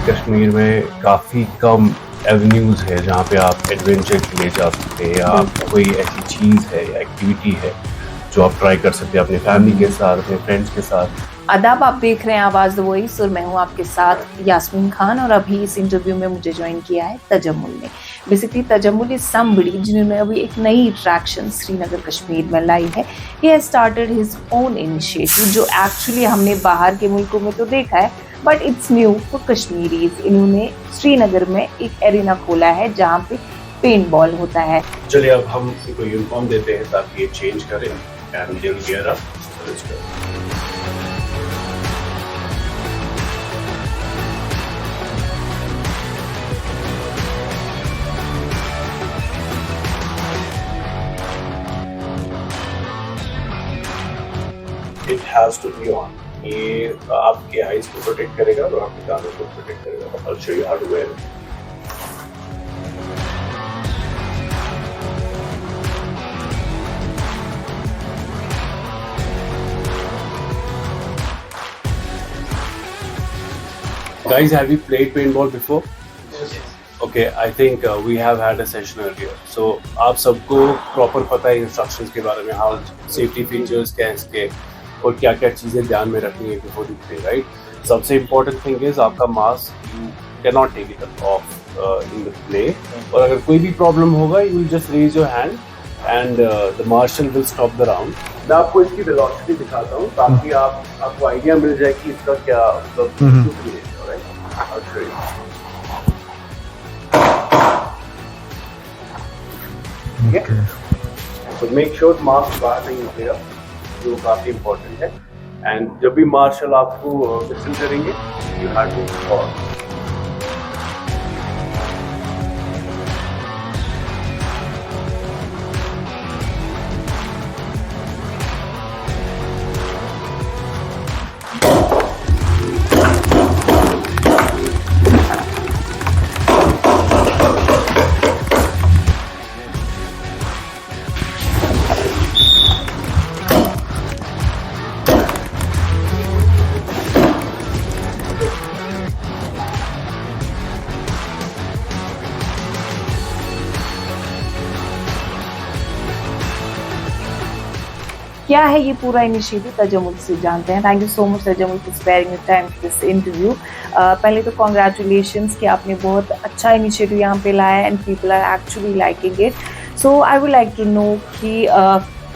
कश्मीर में काफ़ी कम एवेन्यूज़ है जहाँ पे आप एडवेंचर के लिए जा सकते हैं या आप कोई ऐसी चीज़ है या एक्टिविटी है जो आप ट्राई कर सकते हैं अपने फैमिली के साथ, अपने फ्रेंड्स के साथ। आदाब, आप देख रहे हैं आवाज़ द वॉइस और मैं हूं आपके साथ यास्मीन खान। और अभी इस इंटरव्यू में मुझे ज्वाइन किया है तजम्मुल ने। बेसिकली तजम्मुल इज समबडी जिन्होंने अभी एक नई अट्रैक्शन श्रीनगर कश्मीर में लाई है। He has started his own initiative जो एक्चुअली हमने बाहर के मुल्कों में तो देखा है but it's new for Kashmiris. इन्होंने श्रीनगर में एक एरिना खोला है जहाँ पे पेंट बॉल होता है। चलिए अब हम इनको यूनिफॉर्म देते हैं ताकि ये चेंज करें and they will gear up. It has to be on. ये आपके आईज को प्रोटेक्ट करेगा और आपके कानों को प्रोटेक्ट करेगा। I'll show you how to wear it. Guys, have you played paintball before? Yes. Okay, I think we have had a session earlier. So आप सबको प्रॉपर पता है इंस्ट्रक्शंस के बारे में, how safety features क्या है इसके और क्या क्या चीज़ें ध्यान में रखनी है before you play, right? सबसे important thing is आपका mask you cannot take it off in the play. और अगर कोई भी प्रॉब्लम होगा you will just raise your hand and the marshal will stop the round. मैं आपको इसकी वेलोसिटी दिखाता हूँ ताकि आपको आइडिया मिल जाए कि इसका क्या मतलब I'll show you. Okay. So make sure mask बाहर नहीं निकलेगा, जो काफी important है. And जब भी मार्शल आपको विसल करेंगे, you have to pause. क्या है ये पूरा इनिशिएटिव तजम्मुल से जानते हैं। Thank you so much Tajammul for sparing your time for this interview. पहले तो कॉन्ग्रेचुलेशंस कि आपने बहुत अच्छा इनिशिएटिव यहाँ पे लाया है and people are actually liking it. So I would like to know कि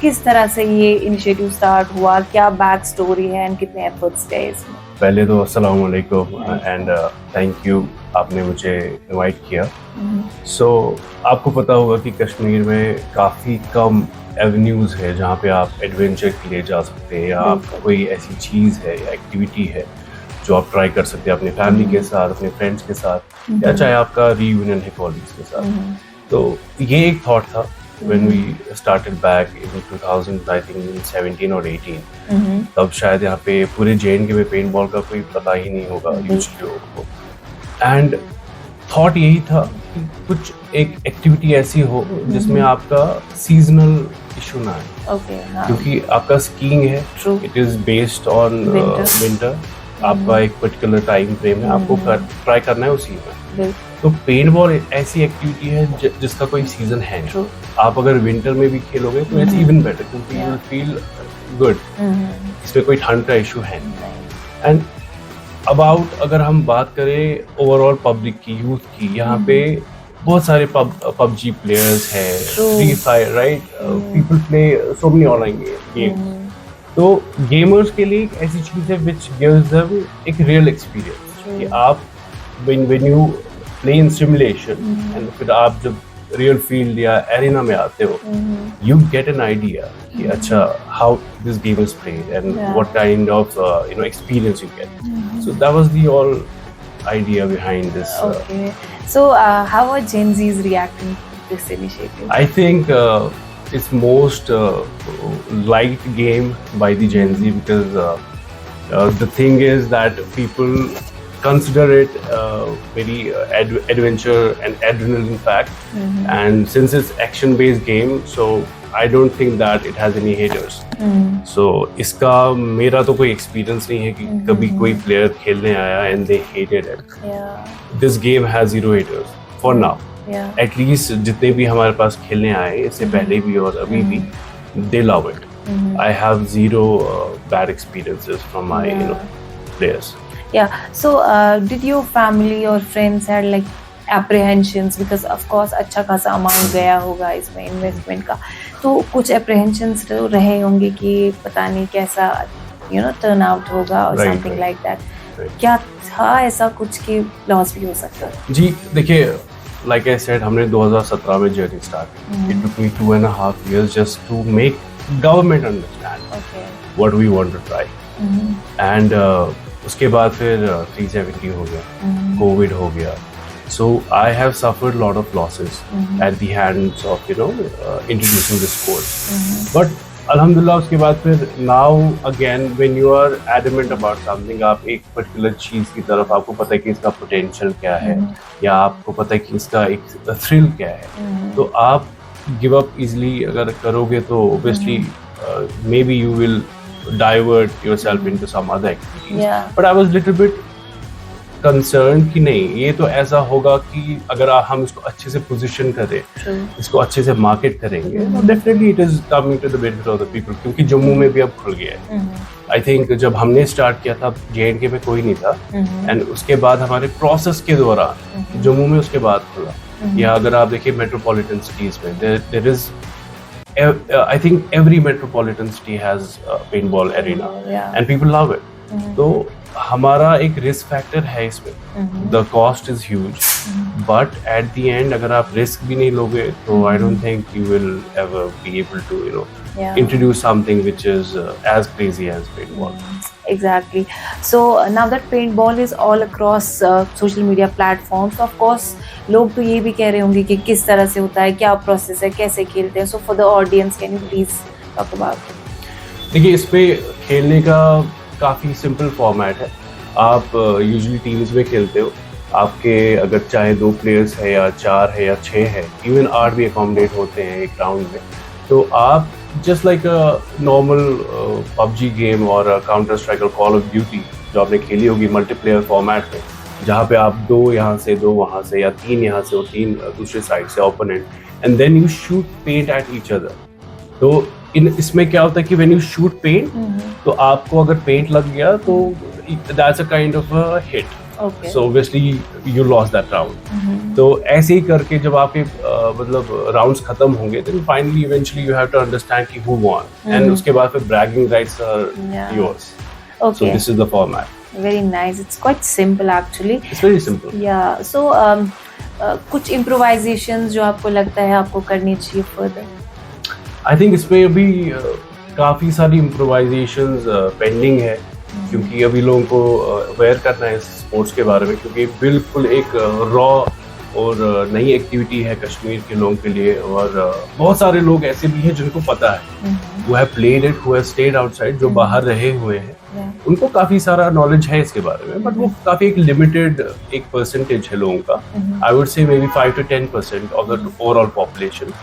किस तरह से ये इनिशिएटिव स्टार्ट हुआ, क्या बैक स्टोरी है एंड कितने एफर्ट्स गए इसमें। पहले तो अस्सलाम वालेकुम एंड थैंक यू आपने मुझे इनवाइट किया। सो आपको पता होगा कि कश्मीर में काफ़ी कम एवेन्यूज़ है जहाँ पे आप एडवेंचर के लिए जा सकते हैं या आप कोई ऐसी चीज़ है या एक्टिविटी है जो आप ट्राई कर सकते हैं अपने फैमिली के साथ, अपने फ्रेंड्स के साथ या चाहे आपका रीयूनियन है कॉलेज के साथ। तो ये एक थॉट था when we started back in 2000 I think 17 और 18 तब शायद यहाँ पे पूरे JNK में पेंट बॉल का कोई पता ही नहीं होगा यूजुअली लोगों को। एंड थॉट यही था कि कुछ एक एक्टिविटी ऐसी हो जिसमें आपका सीजनल इशू ना आए। क्योंकि आपका स्कीइंग है, it is based on winter, आपका एक पर्टिकुलर टाइम फ्रेम है, आपको ट्राई करना है उसी में। तो पेंट बॉल ऐसी एक्टिविटी है जिसका कोई सीजन है नहीं। आप अगर विंटर में भी खेलोगे तो इट्स इवन बेटर क्योंकि यू विल फील गुड। इसमें कोई ठंड का इशू है नहीं। एंड अबाउट अगर हम बात करें ओवरऑल पब्लिक की, यूथ की, यहाँ पे बहुत सारे पबजी प्लेयर्स हैं, free fire, right, people play so many online games. तो गेमर्स के लिए एक ऐसी चीज़ है विच गिव्स देम एक रियल एक्सपीरियंस कि आप when you play in simulation and फिर आप जब रियल फील्ड या एरिना में आते हो, you get an idea कि अच्छा how this game is played and what kind of experience you get. So that was the all idea behind this. Okay. So how are Gen Zs reacting to this initiative? I think it's most liked game by the Gen Z because the thing is that people consider it very adventure and adrenaline packed. And since it's action based game, so I don't think that it has any haters. So इसका मेरा तो कोई experience नहीं है कि कभी कोई player खेलने आया and they hated it. This game has zero haters for now. At least जितने भी हमारे पास खेलने आए इससे पहले भी और अभी भी, they love it. I have zero bad experiences from my players. Yeah. So, did your family or friends had like apprehensions because of course अच्छा खासा amount गया होगा इसमें investment का, तो कुछ apprehensions तो रहे होंगे कि पता नहीं कैसा turn out होगा or something like that. क्या था ऐसा कुछ कि loss भी हो सकता है? जी देखिए, like I said, हमने 2017 में journey start की. It took me 2.5 years just to make government understand what we want to try. And उसके बाद फिर 370 हो गया, कोविड हो गया, so I have suffered a lot of losses at the hands of introducing this sport. But alhamdulillah उसके बाद फिर now again when you are adamant about something, आप एक particular चीज़ की तरफ, आपको पता है कि इसका potential क्या है या आपको पता है कि इसका एक thrill क्या है, तो आप give up easily अगर करोगे तो obviously maybe you will divert yourself into some other activities. But I was little bit concerned कि नहीं, ये तो ऐसा होगा कि अगर हम इसको अच्छे से position करें, इसको अच्छे से market करेंगे, तो definitely it is coming to the benefit of the people. क्योंकि जम्मू में भी अब खुल गया है. I think जब हमने start किया था J&K में कोई नहीं था, and उसके बाद हमारे process के दौरान जम्मू में उसके बाद खुला. या अगर आप देखिए metropolitan cities में, there is I think every metropolitan city has a paintball arena, and people love it. तो हमारा एक risk factor है इसमें. The cost is huge, but at the end अगर आप risk भी नहीं लोगे तो I don't think you will ever be able to introduce something which is as crazy as paintball. Exactly. So now that paintball is all across social media platforms, of course लोग तो ये भी कह रहे होंगे कि किस तरह से होता है, क्या प्रोसेस है, कैसे खेलते हैं. So for the audience, can you please talk about it? देखिए, इस पे खेलने का काफ़ी सिंपल फॉर्मेट है. आप यूजुअली टीम्स में खेलते हो. आपके अगर चाहे 2 प्लेयर्स है या 4 है या 6 है, इवन 8 भी अकोमोडेट होते हैं एक राउंड में. तो आप just like a normal PUBG game और काउंटर स्ट्राइक और कॉल ऑफ ड्यूटी जो आपने खेली होगी मल्टीप्लेयर फॉर्मेट में, जहाँ पे आप 2 यहाँ से 2 वहाँ से या 3 यहाँ से और 3 दूसरे साइड से opponent, and then you shoot paint at each other. तो इसमें क्या होता है कि व्हेन यू शूट पेंट, तो आपको अगर पेंट लग गया तो that's a kind of a hit. So obviously you lost that round. तो ऐसे ही करके जब आपके मतलब राउंड्स खत्म होंगे, then finally eventually you have to understand कि हु वॉन, एंड उसके बाद फिर bragging rights are yours. So this is the format. Very nice. It's quite simple actually. It's very simple. Yeah. So कुछ improvisations जो आपको लगता है आपको करनी चाहिए further? I think इसमें अभी काफ़ी सारी improvisations pending है, क्योंकि अभी लोगों को aware करना है इस स्पोर्ट्स के बारे में, क्योंकि बिल्कुल एक रॉ और नई एक्टिविटी है कश्मीर के लोगों के लिए. और बहुत सारे लोग ऐसे भी हैं जिनको पता है, who have played it, who have stayed outside, जो बाहर रहे हुए हैं, उनको काफी सारा नॉलेज है इसके बारे में. बट वो काफी एक लिमिटेड एक परसेंटेज है लोगों का. I would say may be 5 to 10% of the overall population.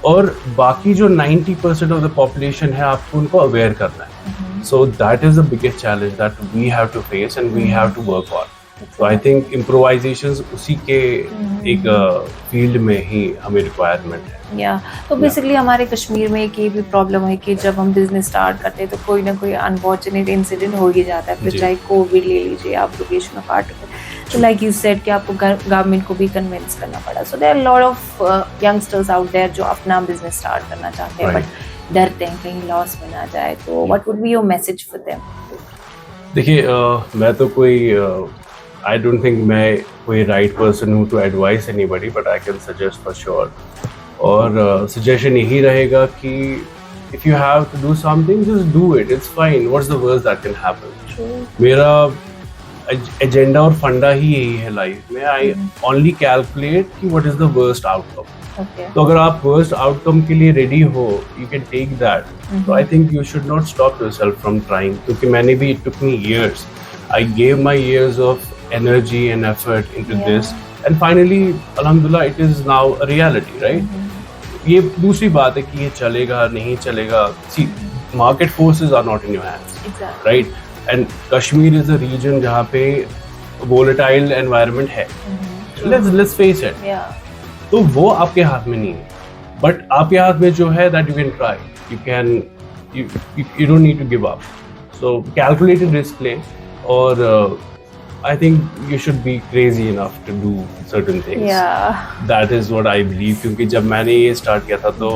और बाकी जो 90% ऑफ द पॉपुलेशन है, आपको उनको अवेयर करना है. So that is the biggest challenge that we have to face and we have to work on. तो I think इम्प्रोवाइजेशंस उसी के एक फील्ड में ही हमें रिक्वायरमेंट है. तो बेसिकली हमारे कश्मीर में एक ये भी प्रॉब्लम है कि जब हम बिजनेस स्टार्ट करते हैं तो कोई ना कोई अनफॉर्चुनेट इंसिडेंट हो ही जाता है. फिर चाहे कोविड ले लीजिए, आप लोकेशन ऑफ आर्टिकल, तो लाइक यू सेड कि आपको गवर्नमेंट को भी कन्विंस करना पड़ा. So there are lot of youngsters out there जो अपना बिजनेस स्टार्ट करना चाहते हैं, बट डरते हैं कहीं लॉस में ना जाए. तो what would be your message for them? देखिए, मैं तो कोई I don't think मैं कोई right person हूँ to advise anybody, but I can suggest for sure. और suggestion यही रहेगा कि if you have to do something, just do it. It's fine. What's the worst that can happen? मेरा agenda और फंडा ही यही है लाइफ में. I only calculate कि what is the worst outcome. तो अगर आप worst outcome के लिए ready हो, you can take that. So I think you should not stop yourself from trying. क्योंकि मैंने भी, it took me years. I gave my years of energy and effort into Yeah. this, and finally, alhamdulillah, it is now a reality, right? ये दूसरी बात है कि ये चलेगा नहीं चलेगा. See, market forces are not in your hands, Exactly. right? And Kashmir is a region जहाँ पे volatile environment है. Let's face it. Yeah. तो वो आपके हाथ में नहीं है, बट आपके हाथ में जो है that you can try, you don't need to give up. So calculated risk ले, और I think you should be crazy enough to do certain things. Yeah. That is what I believe, क्योंकि जब मैंने ये start किया था तो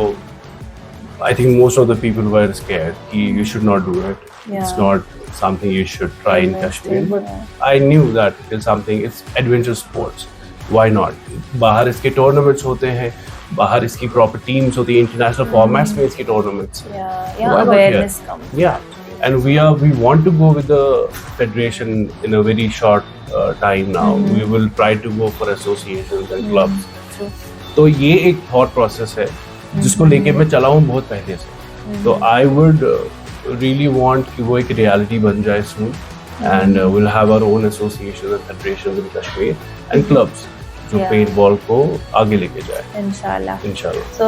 I think most of the people were scared कि you should not do it. Yeah. It's not something you should try in Invest Kashmir. in, But yeah. I knew that it is something, it's adventure sports. Why not? बाहर इसके tournaments होते हैं, बाहर इसकी proper teams होती हैं, international formats में इसकी tournaments हैं. Yeah. Why not Awareness here? comes. Yeah, and we want to go with the federation in a very short time now. We will try to go for associations and clubs. True. तो ये एक thought process है जिसको लेके मैं चला हूँ बहुत पहले से. तो I would really want कि वो एक reality बन जाए soon, and we'll have our own associations and federations in Kashmir and clubs जो Yeah. paintball को आगे लेके जाए, Inshallah. इंशाल्लाह. So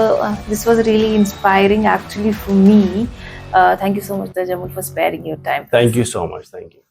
this was really inspiring actually for me. Thank you so much, Tajammul, for sparing your time. Thank you so much. Thank you.